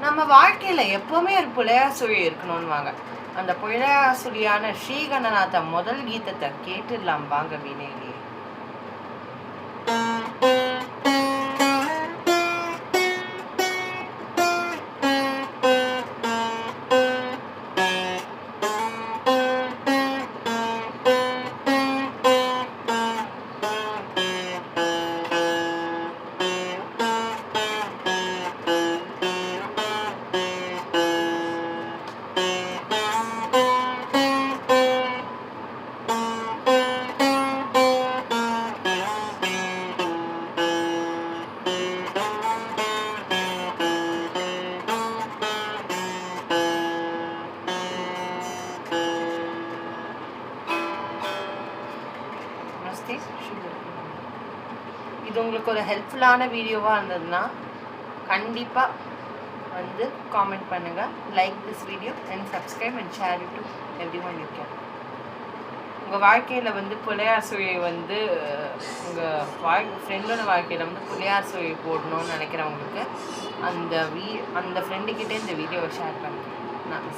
நம்ம வாழ்க்கையில எப்பவுமே ஒரு பிள்ளையார் சுழி இருக்கணும்னுவாங்க. அந்த பிள்ளையார் சுழியான ஸ்ரீகணநாத முதல் கீதத்த கேட்டுடலாம் வாங்க வீணையிலேயே. இது உங்களுக்கு ஒரு ஹெல்ப்ஃபுல்லான வீடியோவாக இருந்ததுன்னா கண்டிப்பாக வந்து காமெண்ட் பண்ணுங்கள், like this video and subscribe and share it to everyone you can. உங்கள் வாழ்க்கையில் வந்து பிள்ளையார் சுழி வந்து உங்கள் ஃப்ரெண்டோட வாழ்க்கையில் வந்து பிள்ளையார் சுழி போடணும்னு நினைக்கிறவங்களுக்கு அந்த ஃப்ரெண்டுக்கிட்டே இந்த வீடியோவை ஷேர் பண்ணுங்கள். நான்